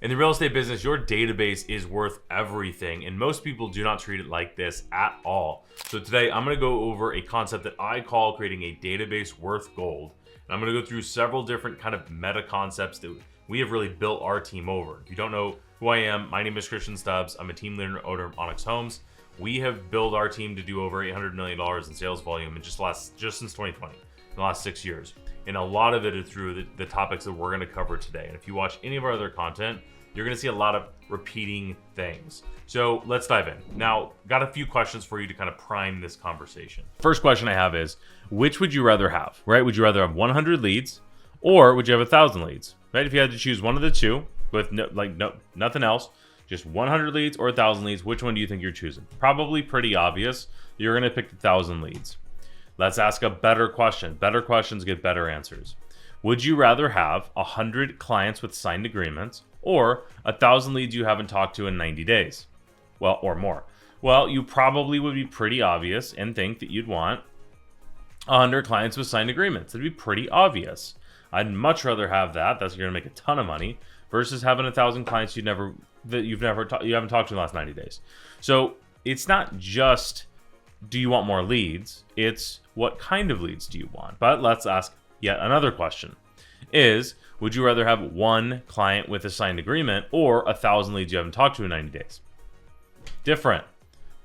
In the real estate business, your database is worth everything, and most people do not treat it like this at all. So today, I'm going to go over a concept that I call creating a database worth gold. And I'm going to go through several different kind of meta concepts that we have really built our team over. If you don't know who I am, my name is Christian Stubbs. I'm a team leader and owner of Onyx Homes. We have built our team to do over $800 million in sales volume in just since 2020, in the last 6 years. And a lot of it is through the topics that we're going to cover today. And if you watch any of our other content, you're going to see a lot of repeating things. So let's dive in. Now, got a few questions for you to kind of prime this conversation. First question I have is, which would you rather have, right? Would you rather have 100 leads or would you have 1,000 leads, right? If you had to choose one of the two with nothing else, just 100 leads or 1,000 leads, which one do you think you're choosing? Probably pretty obvious. You're going to pick 1,000 leads. Let's ask a better question. Better questions get better answers. Would you rather have 100 clients with signed agreements or 1,000 leads you haven't talked to in 90 days? Well, or more. Well, you probably would be pretty obvious and think that you'd want 100 clients with signed agreements. It'd be pretty obvious. I'd much rather have that. That's you're gonna make a ton of money versus having 1,000 clients you haven't talked to in the last 90 days. So it's not just do you want more leads? It's what kind of leads do you want? But let's ask yet another question: is would you rather have one client with a signed agreement or 1,000 leads you haven't talked to in 90 days? Different.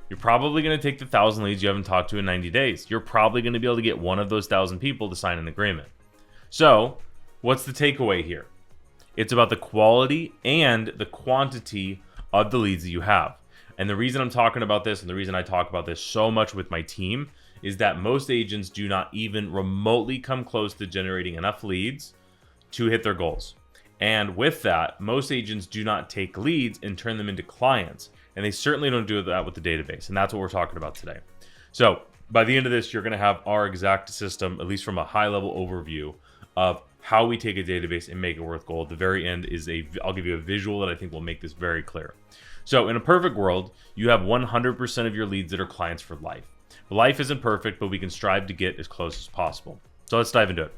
You're probably going to take the 1,000 leads you haven't talked to in 90 days. You're probably going to be able to get one of those 1,000 people to sign an agreement. So what's the takeaway here? It's about the quality and the quantity of the leads that you have. And the reason I'm talking about this, and the reason I talk about this so much with my team, is that most agents do not even remotely come close to generating enough leads to hit their goals. And with that, most agents do not take leads and turn them into clients. And they certainly don't do that with the database. And that's what we're talking about today. So by the end of this, you're going to have our exact system, at least from a high level overview of how we take a database and make it worth gold. The very end is I'll give you a visual that I think will make this very clear. So in a perfect world, you have 100% of your leads that are clients for life. Life isn't perfect, but we can strive to get as close as possible. So let's dive into it.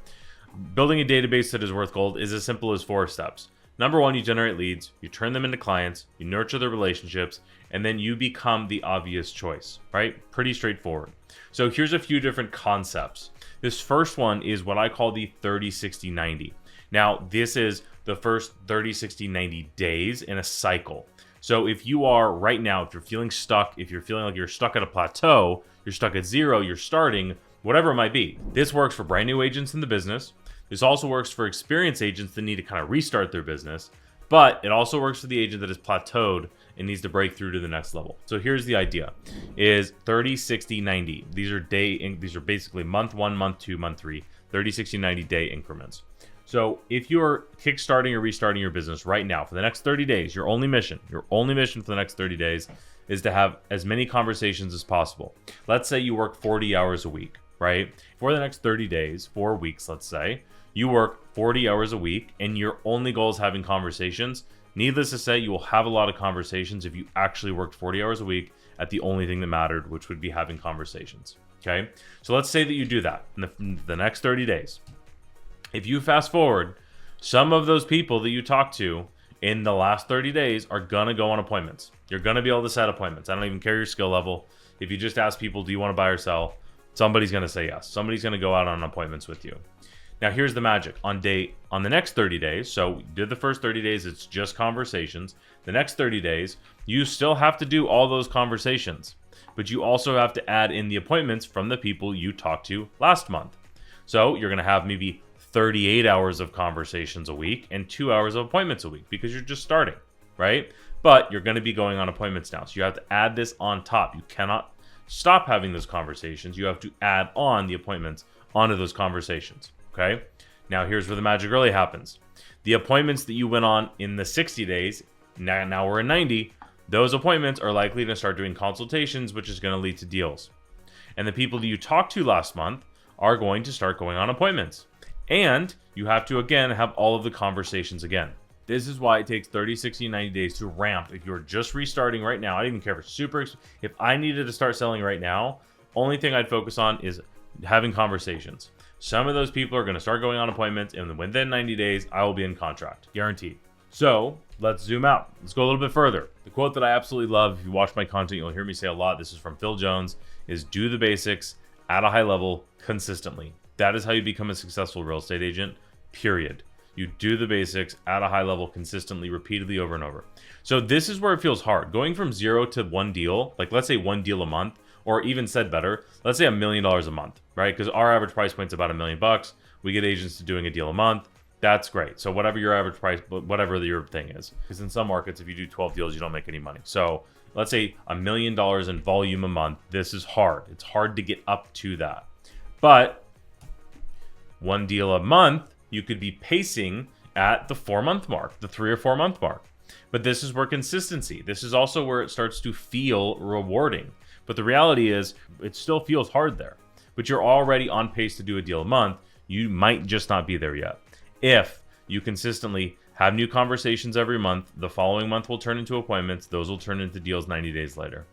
Building a database that is worth gold is as simple as 4 steps. Number 1, you generate leads, you turn them into clients, you nurture their relationships, and then you become the obvious choice, right? Pretty straightforward. So here's a few different concepts. This first one is what I call the 30, 60, 90. Now, this is the first 30, 60, 90 days in a cycle. So if you are right now, if you're feeling stuck, if you're feeling like you're stuck at a plateau, you're stuck at 0, you're starting, whatever it might be. This works for brand new agents in the business. This also works for experienced agents that need to kind of restart their business, but it also works for the agent that is plateaued and needs to break through to the next level. So here's the idea: is 30, 60, 90. These are basically month 1, month 2, month 3, 30, 60, 90 day increments. So if you're kickstarting or restarting your business right now for the next 30 days, your only mission for the next 30 days is to have as many conversations as possible. Let's say you work 40 hours a week, right? For the next 30 days, 4 weeks, let's say, you work 40 hours a week and your only goal is having conversations. Needless to say, you will have a lot of conversations if you actually worked 40 hours a week at the only thing that mattered, which would be having conversations. Okay. So let's say that you do that in the next 30 days. If you fast forward, some of those people that you talk to in the last 30 days are going to go on appointments. You're going to be able to set appointments. I don't even care your skill level. If you just ask people, do you want to buy or sell? Somebody's going to say yes. Somebody's going to go out on appointments with you. Now, here's the magic. On the next 30 days, so we did the first 30 days, it's just conversations. The next 30 days, you still have to do all those conversations, but you also have to add in the appointments from the people you talked to last month. So you're going to have maybe 38 hours of conversations a week and 2 hours of appointments a week because you're just starting, right? But you're going to be going on appointments now. So you have to add this on top. You cannot stop having those conversations. You have to add on the appointments onto those conversations. Okay. Now here's where the magic really happens. The appointments that you went on in the 60 days, now we're in 90, those appointments are likely to start doing consultations, which is going to lead to deals. And the people that you talked to last month are going to start going on appointments. And you have to, again, have all of the conversations again. This is why it takes 30, 60, 90 days to ramp. If you're just restarting right now, I don't even care if I needed to start selling right now, only thing I'd focus on is having conversations. Some of those people are going to start going on appointments, and within 90 days, I will be in contract. Guaranteed. So let's zoom out. Let's go a little bit further. The quote that I absolutely love, if you watch my content, you'll hear me say a lot. This is from Phil Jones, is do the basics at a high level consistently. That is how you become a successful real estate agent, period. You do the basics at a high level consistently, repeatedly, over and over. So this is where it feels hard. Going from 0 to one deal, like let's say one deal a month, or even said better, let's say $1 million a month, right? Because our average price point's about $1 million. We get agents to doing a deal a month. That's great. So whatever your average price, whatever your thing is, because in some markets, if you do 12 deals, you don't make any money. So let's say $1 million in volume a month. This is hard. It's hard to get up to that. But one deal a month, you could be pacing at the 4-month mark, the 3 or 4 month mark. But this is where consistency, this is also where it starts to feel rewarding. But the reality is it still feels hard there, but you're already on pace to do a deal a month. You might just not be there yet. If you consistently have new conversations every month, the following month will turn into appointments. Those will turn into deals 90 days later.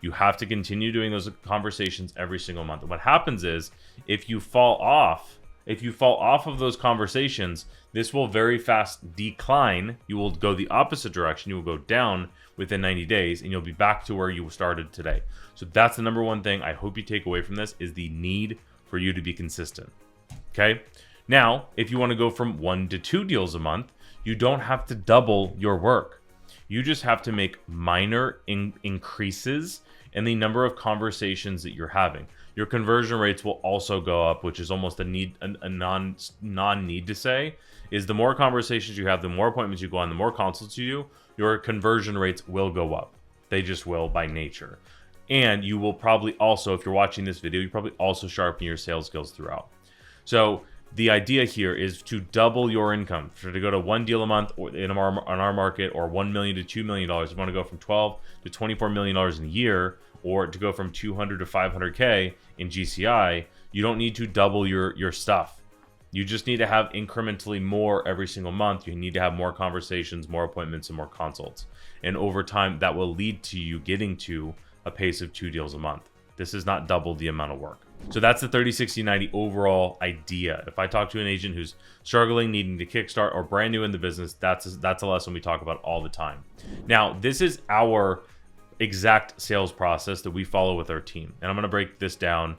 You have to continue doing those conversations every single month. And what happens is if you fall off of those conversations, this will very fast decline. You will go the opposite direction. You will go down within 90 days and you'll be back to where you started today. So that's the number one thing I hope you take away from this, is the need for you to be consistent. Okay. Now, if you want to go from 1 to 2 deals a month, you don't have to double your work. You just have to make minor increases in the number of conversations that you're having. Your conversion rates will also go up, which is almost a non-need to say, is the more conversations you have, the more appointments you go on, the more consults you do, your conversion rates will go up. They just will by nature. And you will probably also, if you're watching this video, you probably also sharpen your sales skills throughout. So the idea here is to double your income. So to go to 1 deal a month or on our market, or $1 million to $2 million. You want to go from $12 to $24 million in a year, or to go from 200 to 500K in GCI, you don't need to double your stuff. You just need to have incrementally more every single month. You need to have more conversations, more appointments, and more consults. And over time, that will lead to you getting to a pace of 2 deals a month. This is not double the amount of work. So that's the 30-60-90 overall idea. If I talk to an agent who's struggling, needing to kickstart, or brand new in the business, that's a lesson we talk about all the time. Now, this is our exact sales process that we follow with our team. And I'm going to break this down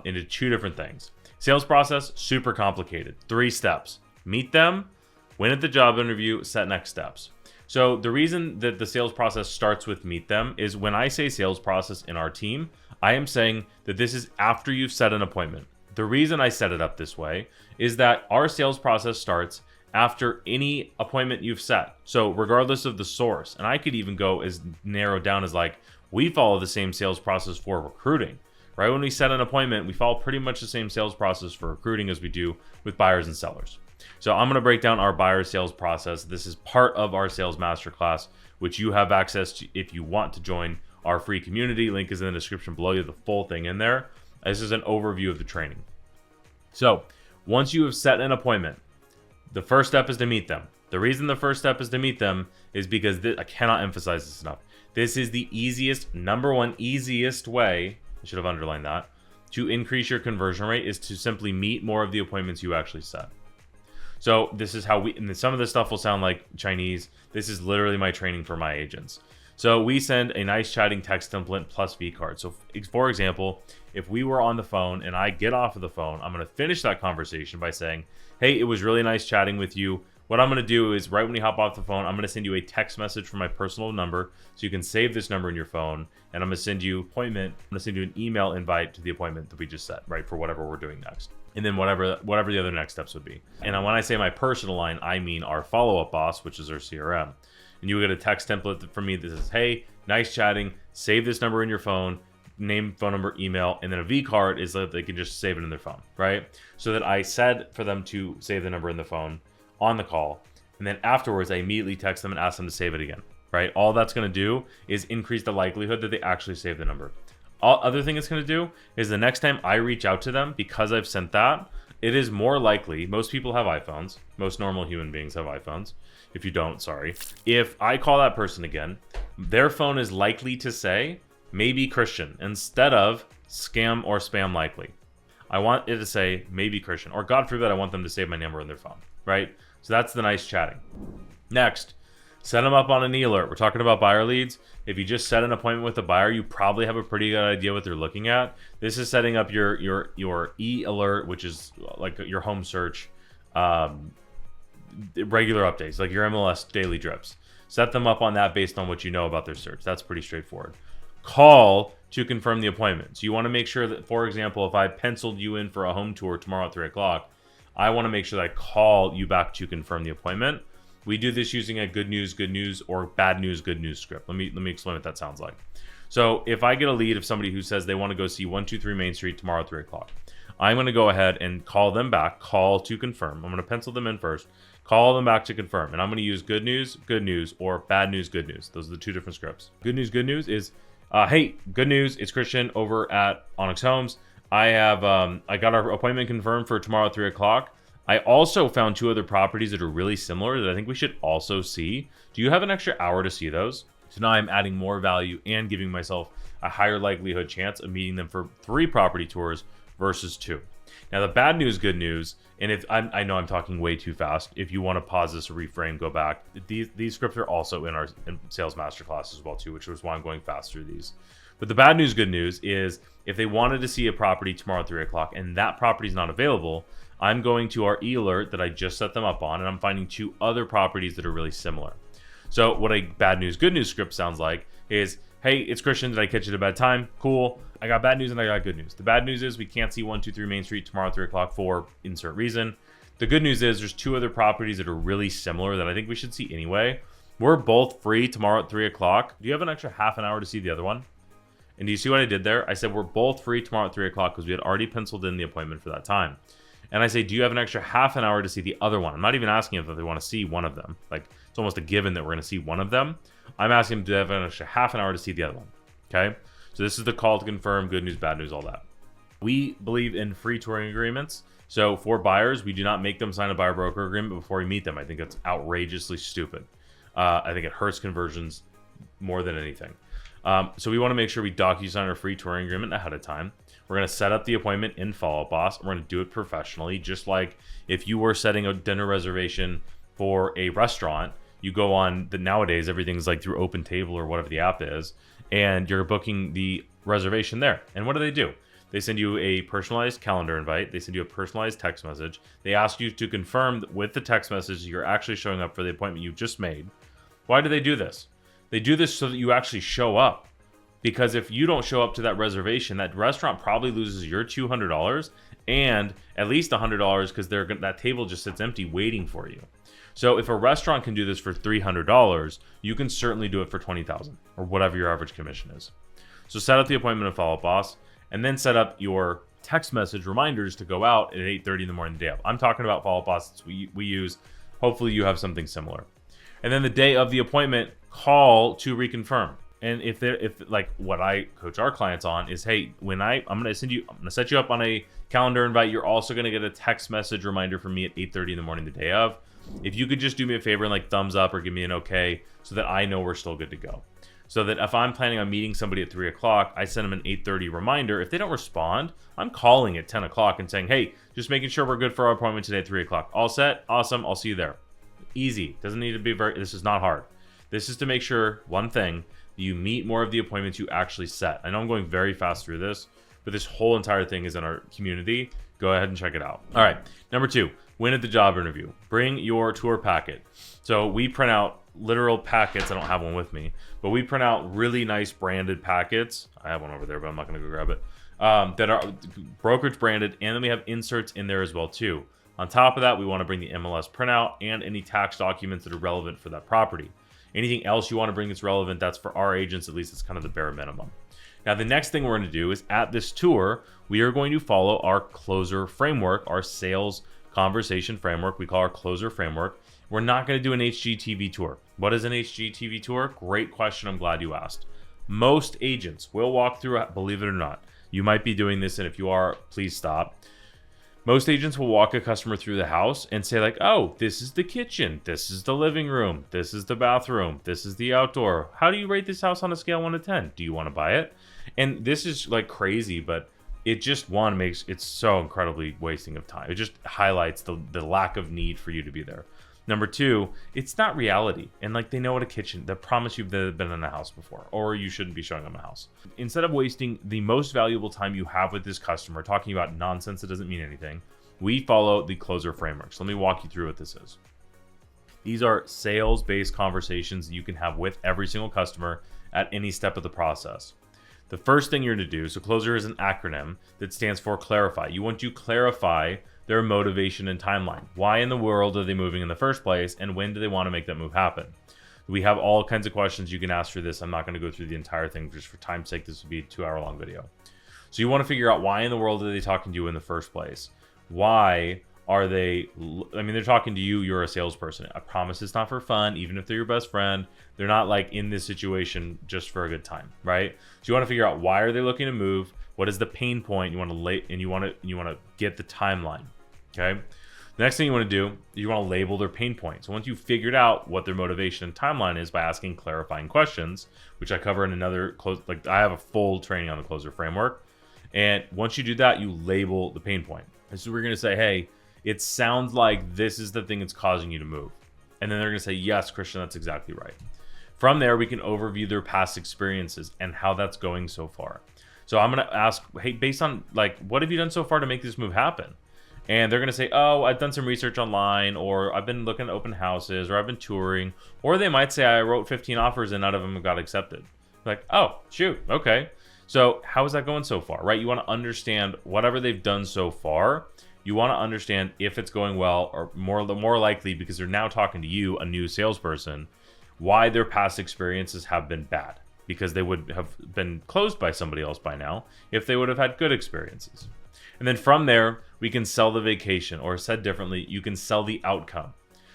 into 2 different things. Sales process, super complicated. 3 steps. Meet them, win at the job interview, set next steps. So the reason that the sales process starts with meet them is when I say sales process in our team, I am saying that this is after you've set an appointment. The reason I set it up this way is that our sales process starts after any appointment you've set. So regardless of the source, and I could even go as narrowed down as like, we follow the same sales process for recruiting, right? When we set an appointment, we follow pretty much the same sales process for recruiting as we do with buyers and sellers. So I'm going to break down our buyer sales process. This is part of our sales masterclass, which you have access to if you want to join our free community. Link is in the description below. You have the full thing in there. This is an overview of the training. So once you have set an appointment, the first step is to meet them. The reason the first step is to meet them is because I cannot emphasize this enough. This is the number one easiest way, I should have underlined that, to increase your conversion rate, is to simply meet more of the appointments you actually set. So this is how and some of this stuff will sound like Chinese. This is literally my training for my agents. So we send a nice chatting text template plus V card. So for example, if we were on the phone and I get off of the phone, I'm going to finish that conversation by saying, hey, it was really nice chatting with you. What I'm going to do is right when you hop off the phone, I'm going to send you a text message from my personal number so you can save this number in your phone. And I'm going to send you an email invite to the appointment that we just set, right, for whatever we're doing next. And then whatever the other next steps would be. And when I say my personal line, I mean our follow-up boss, which is our CRM. And you will get a text template from me that says, hey, nice chatting, save this number in your phone, name, phone number, email, and then a V card is that they can just save it in their phone, right? So that I said for them to save the number in the phone on the call. And then afterwards, I immediately text them and ask them to save it again, right? All that's going to do is increase the likelihood that they actually save the number. Other thing it's going to do is the next time I reach out to them, because I've sent that, it is more likely, most people have iPhones, most normal human beings have iPhones. If you don't, sorry. If I call that person again, their phone is likely to say, maybe Christian, instead of scam or spam likely. I want it to say, maybe Christian, or God forbid, I want them to save my number in their phone, right? So that's the nice chatting. Next, set them up on an e-alert. We're talking about buyer leads. If you just set an appointment with a buyer, you probably have a pretty good idea what they're looking at. This is setting up your e-alert, which is like your home search, regular updates, like your MLS daily drips. Set them up on that based on what you know about their search. That's pretty straightforward. Call to confirm the appointment. So you want to make sure that, for example, if I penciled you in for a home tour tomorrow at 3 o'clock, I want to make sure that I call you back to confirm the appointment. We do this using a good news, or bad news, good news script. Let me explain what that sounds like. So if I get a lead of somebody who says they want to go see 123 Main Street tomorrow at 3 o'clock, I'm going to go ahead and call them back, call to confirm. I'm going to pencil them in first, call them back to confirm. And I'm going to use good news, or bad news, good news. Those are the two different scripts. Good news is, hey, good news. It's Christian over at Onyx Homes. I got our appointment confirmed for tomorrow at 3 o'clock. I also found 2 other properties that are really similar that I think we should also see. Do you have an extra hour to see those? So now I'm adding more value and giving myself a higher likelihood chance of meeting them for 3 property tours versus 2. Now the bad news, good news, and if I know I'm talking way too fast. If you want to pause this or reframe, go back. These scripts are also in our sales masterclass as well too, which is why I'm going fast through these. But the bad news, good news is if they wanted to see a property tomorrow at 3 o'clock and that property is not available, I'm going to our e-alert that I just set them up on, and I'm finding 2 other properties that are really similar. So what a bad news, good news script sounds like is, hey, it's Christian. Did I catch you at a bad time? Cool. I got bad news and I got good news. The bad news is we can't see 123 Main Street tomorrow at 3 o'clock for insert reason. The good news is there's 2 other properties that are really similar that I think we should see anyway. We're both free tomorrow at 3 o'clock. Do you have an extra half an hour to see the other one? And do you see what I did there? I said we're both free tomorrow at 3 o'clock because we had already penciled in the appointment for that time. And I say, do you have an extra half an hour to see the other one? I'm not even asking if they want to see one of them. Like, it's almost a given that we're going to see one of them. I'm asking them to have an extra half an hour to see the other one. Okay? So this is the call to confirm, good news, bad news, all that. We believe in free touring agreements. So for buyers, we do not make them sign a buyer broker agreement before we meet them. I think that's outrageously stupid. I think it hurts conversions more than anything. So we want to make sure we DocuSign our free touring agreement ahead of time. We're going to set up the appointment in Follow Up Boss. We're going to do it professionally, just like if you were setting a dinner reservation for a restaurant. You go on nowadays, everything's like through Open Table or whatever the app is, and you're booking the reservation there. And what do? They send you a personalized calendar invite. They send you a personalized text message. They ask you to confirm with the text message you're actually showing up for the appointment you just made. Why do they do this? They do this so that you actually show up. Because if you don't show up to that reservation, that restaurant probably loses your $200 and at least $100 because that table just sits empty waiting for you. So if a restaurant can do this for $300, you can certainly do it for $20,000 or whatever your average commission is. So set up the appointment in Follow Up Boss, and then set up your text message reminders to go out at 8:30 in the morning the day of. I'm talking about Follow Up Boss we use. Hopefully you have something similar. And then the day of the appointment, call to reconfirm. And if like what I coach our clients on is, hey, I'm gonna set you up on a calendar invite. You're also gonna get a text message reminder from me at 8:30 in the morning the day of. If you could just do me a favor and like thumbs up or give me an okay so that I know we're still good to go. So that if I'm planning on meeting somebody at 3 o'clock, I send them an 8:30 reminder. If they don't respond, I'm calling at 10 o'clock and saying, hey, just making sure we're good for our appointment today at 3 o'clock. All set? Awesome. I'll see you there. Easy. Doesn't need to be this is not hard. This is to make sure, one thing, you meet more of the appointments you actually set. I know I'm going very fast through this, but this whole entire thing is in our community. Go ahead and check it out. All right. Number 2, win at the job interview. Bring your tour packet. So we print out literal packets. I don't have one with me, but we print out really nice branded packets. I have one over there, but I'm not going to go grab it. That are brokerage branded, and then we have inserts in there as well too. On top of that, we want to bring the MLS printout and any tax documents that are relevant for that property. Anything else you want to bring that's relevant, that's for our agents, at least it's kind of the bare minimum. Now, the next thing we're going to do is at this tour, we are going to follow our closer framework, our sales conversation framework. We call our closer framework. We're not going to do an HGTV tour. What is an HGTV tour? Great question. I'm glad you asked. Most agents will walk through, believe it or not. You might be doing this, and if you are, please stop. Most agents will walk a customer through the house and say like, oh, this is the kitchen, this is the living room, this is the bathroom, this is the outdoor. How do you rate this house on a scale 1 to 10? Do you want to buy it? And this is like crazy, but it just makes it so incredibly wasting of time. It just highlights the lack of need for you to be there. Number two, it's not reality. And like they know what a kitchen, they promise you've been in a house before, or you shouldn't be showing them a house. Instead of wasting the most valuable time you have with this customer talking about nonsense that doesn't mean anything, we follow the closer framework. So let me walk you through what this is. These are sales-based conversations that you can have with every single customer at any step of the process. The first thing you're going to do, so closer is an acronym that stands for clarify. You want to clarify their motivation and timeline. Why in the world are they moving in the first place, and when do they want to make that move happen? We have all kinds of questions you can ask for this. I'm not going to go through the entire thing just for time's sake. This would be a 2-hour-long video. So you want to figure out why in the world are they talking to you in the first place? Why are they, I mean, they're talking to you, you're a salesperson. I promise it's not for fun, even if they're your best friend. They're not like in this situation just for a good time, right? So you want to figure out why are they looking to move? What is the pain point? You want to get the timeline, okay? The next thing you want to do, you want to label their pain point. So once you've figured out what their motivation and timeline is by asking clarifying questions, which I cover in another like I have a full training on the closer framework. And once you do that, you label the pain point. And so we're going to say, hey, it sounds like this is the thing that's causing you to move. And then they're going to say, yes, Christian, that's exactly right. From there, we can overview their past experiences and how that's going so far. So I'm going to ask, hey, based on like, what have you done so far to make this move happen? And they're going to say, oh, I've done some research online, or I've been looking at open houses, or I've been touring. Or they might say, I wrote 15 offers and none of them got accepted. Like, oh, shoot. Okay. So how is that going so far, right? You want to understand whatever they've done so far. You want to understand if it's going well, or more likely, because they're now talking to you, a new salesperson, why their past experiences have been bad, because they would have been closed by somebody else by now if they would have had good experiences. And then from there, we can sell the vacation, or said differently, you can sell the outcome.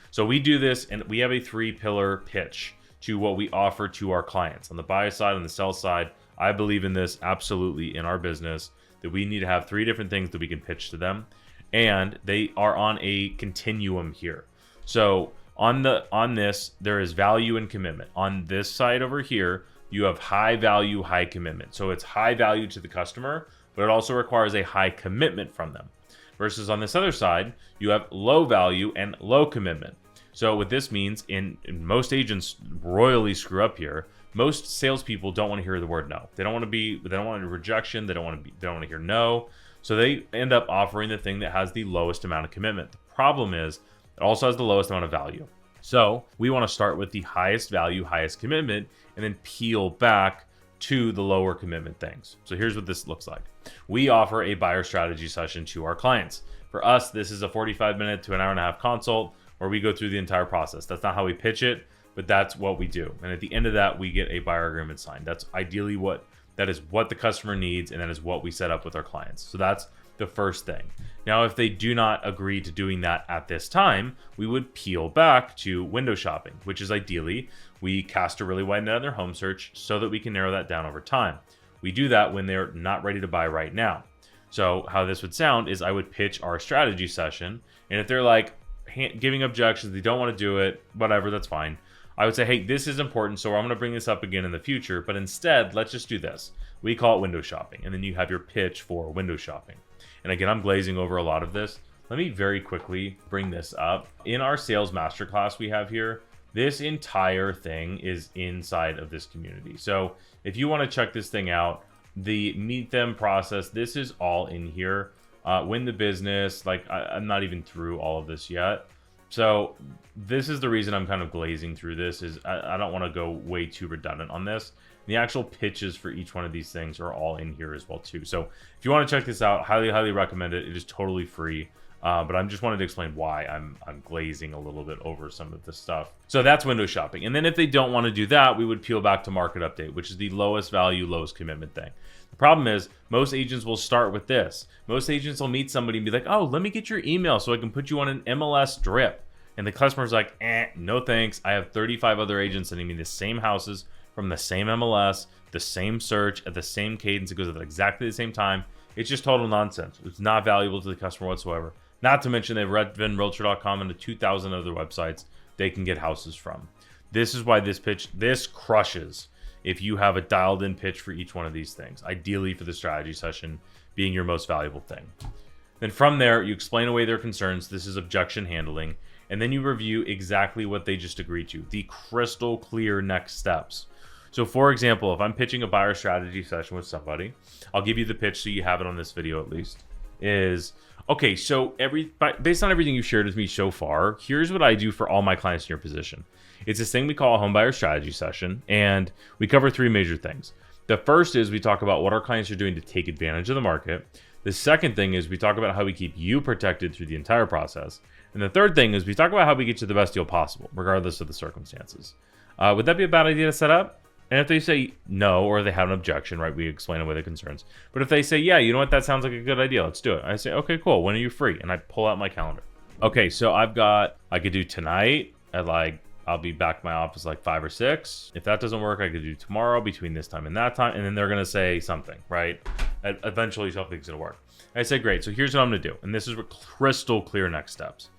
So we do this, and we have a 3-pillar pitch to what we offer to our clients. On the buy side, on the sell side, I believe in this absolutely in our business, that we need to have 3 different things that we can pitch to them. And they are on a continuum here. So on this, there is value and commitment. On this side over here, you have high value, high commitment. So it's high value to the customer, but it also requires a high commitment from them. Versus on this other side, you have low value and low commitment. So what this means, in most agents royally screw up here. Most salespeople don't want to hear the word no. They don't want a rejection. They don't want to hear no. So they end up offering the thing that has the lowest amount of commitment. The problem is it also has the lowest amount of value. So we want to start with the highest value, highest commitment, and then peel back to the lower commitment things. So here's what this looks like. We offer a buyer strategy session to our clients. For us, this is a 45-minute to an hour-and-a-half consult where we go through the entire process. That's not how we pitch it, but that's what we do. And at the end of that, we get a buyer agreement signed. That's ideally what the customer needs, and that is what we set up with our clients. So that's the first thing. Now, if they do not agree to doing that at this time, we would peel back to window shopping, which is ideally we cast a really wide net on their home search so that we can narrow that down over time. We do that when they're not ready to buy right now. So how this would sound is I would pitch our strategy session, and if they're like giving objections, they don't want to do it, whatever, that's fine. I would say, hey, this is important, so I'm going to bring this up again in the future, but instead, let's just do this. We call it window shopping, and then you have your pitch for window shopping. And again, I'm glazing over a lot of this. Let me very quickly bring this up. In our sales masterclass we have here, this entire thing is inside of this community. So if you want to check this thing out, the meet them process, this is all in here. Win the business, like I'm not even through all of this yet. So this is the reason I'm kind of glazing through this, is I don't want to go way too redundant on this. The actual pitches for each one of these things are all in here as well too. So if you want to check this out, highly recommend it. It is totally free. But I just wanted to explain why I'm glazing a little bit over some of this stuff. So that's window shopping. And then if they don't want to do that, we would peel back to market update, which is the lowest value, lowest commitment thing. The problem is most agents will start with this. Most agents will meet somebody and be like, oh, let me get your email so I can put you on an MLS drip. And the customer's like, no thanks. I have 35 other agents sending me the same houses from the same MLS, the same search at the same cadence. It goes at exactly the same time. It's just total nonsense. It's not valuable to the customer whatsoever. Not to mention they've read Realtor.com and the 2,000 other websites they can get houses from. This is why this crushes if you have a dialed in pitch for each one of these things, ideally for the strategy session being your most valuable thing. Then from there, you explain away their concerns. This is objection handling. and then you review exactly what they just agreed to, the crystal clear next steps. So for example, if I'm pitching a buyer strategy session with somebody, I'll give you the pitch so you have it on this video at least, is, okay, so based on everything you've shared with me so far, here's what I do for all my clients in your position. It's this thing we call a home buyer strategy session, and we cover 3 major things. The first is we talk about what our clients are doing to take advantage of the market. The second thing is we talk about how we keep you protected through the entire process. And the third thing is we talk about how we get you the best deal possible, regardless of the circumstances. Would that be a bad idea to set up? And if they say no, or they have an objection, right, we explain away the concerns. But if they say, yeah, you know what, that sounds like a good idea, let's do it. I say, okay, cool, when are you free? And I pull out my calendar. Okay, so I could do tonight at I'll be back in my office 5 or 6. If that doesn't work, I could do tomorrow between this time and that time. And then they're going to say something, right? Eventually something's going to work. I say, great, so here's what I'm going to do. And this is what crystal clear next steps.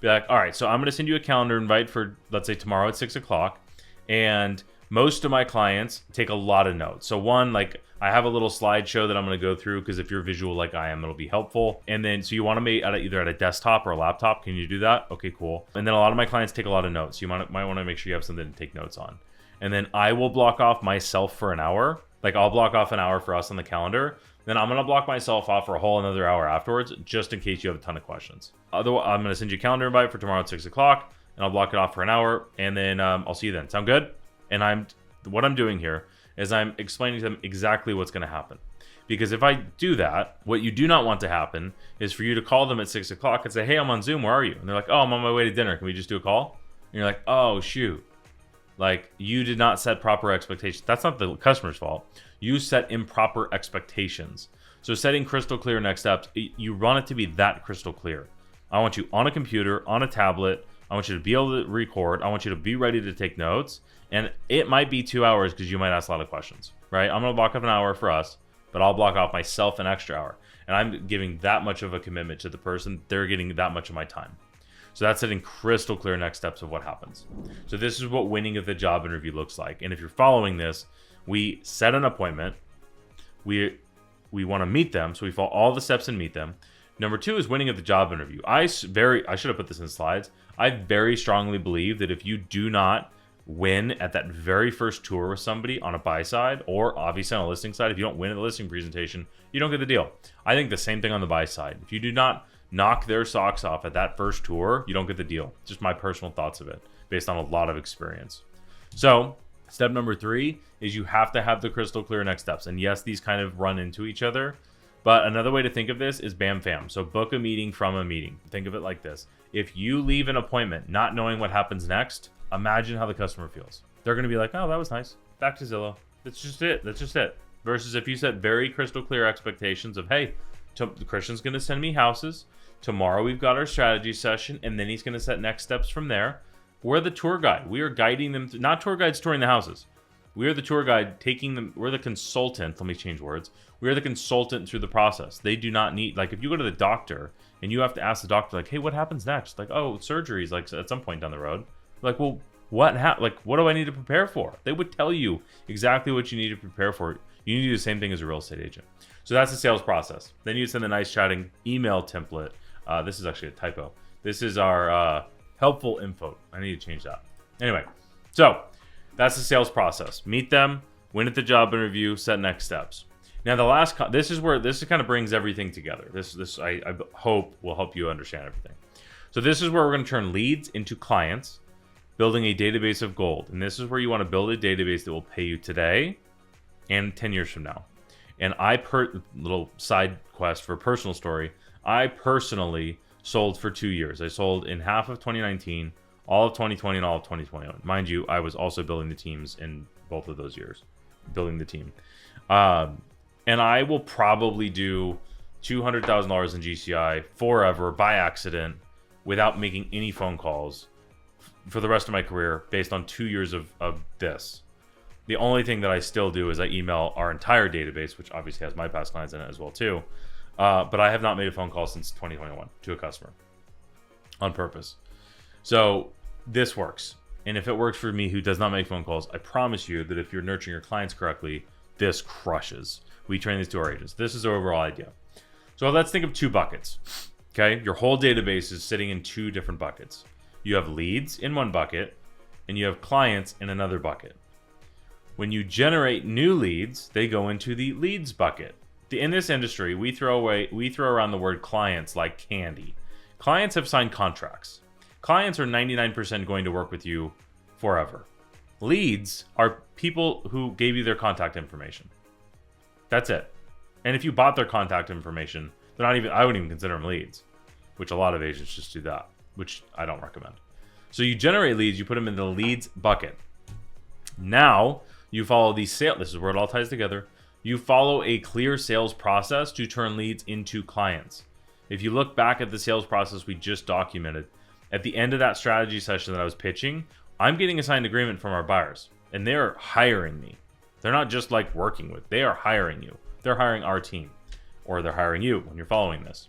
Be like, all right, so I'm going to send you a calendar invite for, let's say, tomorrow at 6 o'clock. And most of my clients take a lot of notes. So one, I have a little slideshow that I'm going to go through, because if you're visual like I am, it'll be helpful. And then, so you want to make either at a desktop or a laptop. Can you do that? Okay, cool. And then a lot of my clients take a lot of notes. You might want to make sure you have something to take notes on. And then I will block off myself for an hour. I'll block off an hour for us on the calendar. Then I'm going to block myself off for a whole another hour afterwards, just in case you have a ton of questions. Otherwise, I'm going to send you a calendar invite for tomorrow at 6 o'clock, and I'll block it off for an hour. And then I'll see you then. Sound good? And what I'm doing here is I'm explaining to them exactly what's going to happen. Because if I do that, what you do not want to happen is for you to call them at 6 o'clock and say, hey, I'm on Zoom, where are you? And they're like, oh, I'm on my way to dinner. Can we just do a call? And you're like, oh, shoot. You did not set proper expectations. That's not the customer's fault. You set improper expectations. So setting crystal clear next steps, you want it to be that crystal clear. I want you on a computer, on a tablet. I want you to be able to record. I want you to be ready to take notes. And it might be 2 hours because you might ask a lot of questions, right? I'm going to block off an hour for us, but I'll block off myself an extra hour. And I'm giving that much of a commitment to the person. They're getting that much of my time. So that's setting crystal clear next steps of what happens. So this is what winning at the job interview looks like. And if you're following this, we set an appointment. We want to meet them. So we follow all the steps and meet them. Number 2 is winning at the job interview. I should have put this in slides. I very strongly believe that if you do not win at that very first tour with somebody on a buy side, or obviously on a listing side, if you don't win at the listing presentation, you don't get the deal. I think the same thing on the buy side. If you do not knock their socks off at that first tour, you don't get the deal. Just my personal thoughts of it based on a lot of experience. So step number 3 is you have to have the crystal clear next steps. And yes, these kind of run into each other. But another way to think of this is bam fam. So book a meeting from a meeting. Think of it like this. If you leave an appointment not knowing what happens next, imagine how the customer feels. They're going to be like, oh, that was nice. Back to Zillow. That's just it. That's just it. Versus if you set very crystal clear expectations of, hey, Christian's going to send me houses. Tomorrow we've got our strategy session, and then he's going to set next steps from there. We're the tour guide. We are guiding them. Not tour guides touring the houses. We are the tour guide taking them. We're the consultant. Let me change words. We are the consultant through the process. They do not need, if you go to the doctor and you have to ask the doctor, hey, what happens next? Oh, surgery's at some point down the road. Well, what do I need to prepare for? They would tell you exactly what you need to prepare for. You need to do the same thing as a real estate agent. So that's the sales process. Then you send a nice chatting email template. This is actually a typo. This is our helpful info. I need to change that. Anyway, so that's the sales process. Meet them, win at the job interview, set next steps. Now the last, this is kind of brings everything together. This I hope will help you understand everything. So this is where we're going to turn leads into clients, building a database of gold. And this is where you want to build a database that will pay you today and 10 years from now. And little side quest for a personal story, I personally sold for 2 years. I sold in half of 2019, all of 2020, and all of 2021. Mind you, I was also building the teams in both of those years, building the team. And I will probably do $200,000 in GCI forever by accident without making any phone calls for the rest of my career based on 2 years of this. The only thing that I still do is I email our entire database, which obviously has my past clients in it as well too. But I have not made a phone call since 2021 to a customer on purpose. So this works. And if it works for me who does not make phone calls, I promise you that if you're nurturing your clients correctly, this crushes. We train these to our agents. This is the overall idea. So let's think of 2 buckets. Okay, your whole database is sitting in 2 different buckets. You have leads in one bucket and you have clients in another bucket. When you generate new leads, they go into the leads bucket. In this industry, we throw around the word clients like candy. Clients have signed contracts. Clients are 99% going to work with you forever. Leads are people who gave you their contact information. That's it. And if you bought their contact information, they're not even, I wouldn't even consider them leads, which a lot of agents just do that, which I don't recommend. So you generate leads, you put them in the leads bucket. Now you follow the sale. This is where it all ties together. You follow a clear sales process to turn leads into clients. If you look back at the sales process we just documented, at the end of that strategy session that I was pitching, I'm getting a signed agreement from our buyers, and they're hiring me. They're not just like working with, they are hiring you. They're hiring our team, or they're hiring you when you're following this.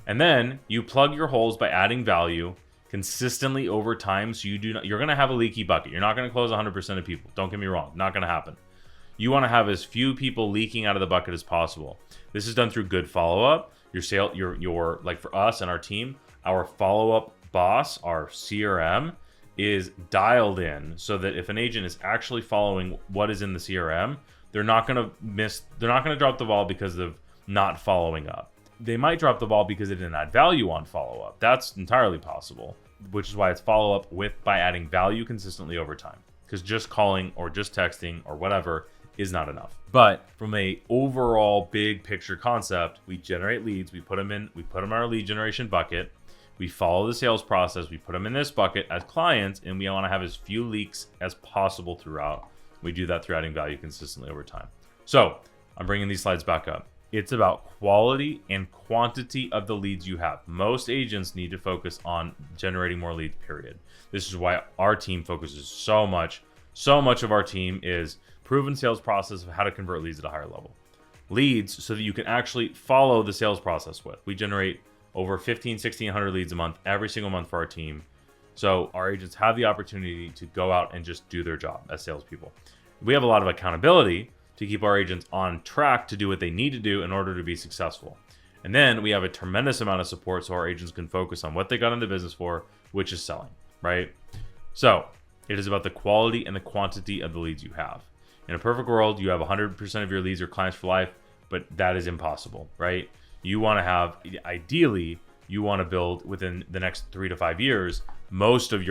And then you plug your holes by adding value consistently over time. So you're going to have a leaky bucket. You're not going to close 100% of people. Don't get me wrong. Not going to happen. You want to have as few people leaking out of the bucket as possible. This is done through good follow-up. Your like for us and our team, our follow-up boss, our CRM, is dialed in so that if an agent is actually following what is in the CRM, they're not going to drop the ball because of not following up. They might drop the ball because it didn't add value on follow-up. That's entirely possible, which is why it's follow-up by adding value consistently over time. Because just calling or just texting or whatever is not enough. But from a overall big picture concept, we generate leads, we put them in our lead generation bucket, we follow the sales process, we put them in this bucket as clients, and we want to have as few leaks as possible throughout. We do that through adding value consistently over time. So I'm bringing these slides back up. It's about quality and quantity of the leads you have. Most agents need to focus on generating more leads, period. This is why our team focuses so much of our team is proven sales process of how to convert leads at a higher level. Leads so that you can actually follow the sales process with. We generate over 1,600 leads a month, every single month for our team. So our agents have the opportunity to go out and just do their job as salespeople. We have a lot of accountability to keep our agents on track to do what they need to do in order to be successful. And then we have a tremendous amount of support so our agents can focus on what they got into business for, which is selling, right? So it is about the quality and the quantity of the leads you have. In a perfect world, you have 100% of your leads or clients for life, but that is impossible, right? You want to have, ideally, you want to build within the next 3 to 5 years, most of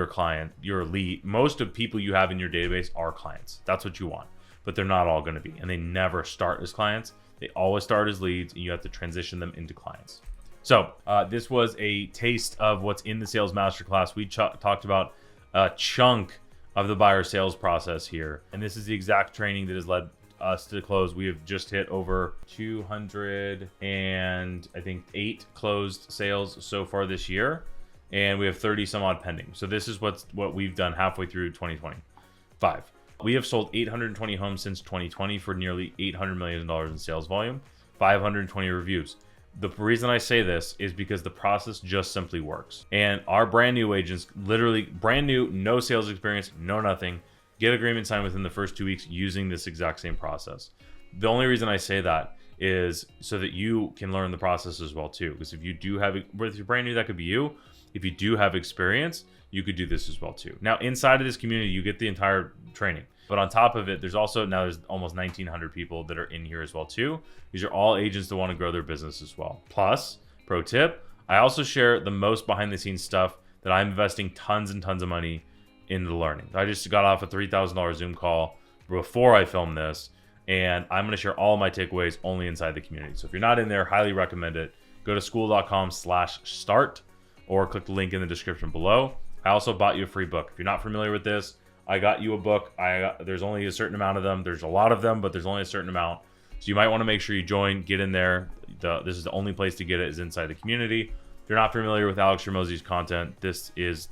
most of people you have in your database are clients. That's what you want, but they're not all going to be, and they never start as clients. They always start as leads, and you have to transition them into clients. So this was a taste of what's in the sales masterclass. We talked about a chunk of the buyer sales process here. And this is the exact training that has led us to close. We have just hit over 208 closed sales so far this year. And we have 30 some odd pending. So this is what we've done halfway through 2025. We have sold 820 homes since 2020 for nearly $800 million in sales volume, 520 reviews. The reason I say this is because the process just simply works. And our brand new agents, literally brand new, no sales experience, no nothing, get agreement signed within the first 2 weeks using this exact same process. The only reason I say that is so that you can learn the process as well too. Because if you do have, if you're brand new, that could be you. If you do have experience, you could do this as well too. Now, inside of this community, you get the entire training. But on top of it, there's almost 1,900 people that are in here as well too. These are all agents that want to grow their business as well. Plus, pro tip, I also share the most behind the scenes stuff that I'm investing tons and tons of money into learning. I just got off a $3,000 Zoom call before I filmed this, and I'm going to share all of my takeaways only inside the community. So if you're not in there, highly recommend it. Go to school.com/start or click the link in the description below. I also bought you a free book. If you're not familiar with this, I got you a book. There's only a certain amount of them. There's a lot of them, but there's only a certain amount. So you might want to make sure you join, get in there. This is the only place to get it is inside the community. If you're not familiar with Alex Hormozi's content, this is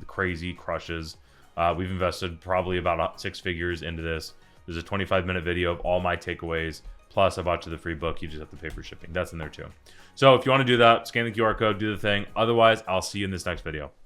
crazy, crushes. We've invested probably about 6 figures into this. There's a 25-minute video of all my takeaways. Plus, I bought you the free book. You just have to pay for shipping. That's in there too. So if you want to do that, scan the QR code, do the thing. Otherwise, I'll see you in this next video.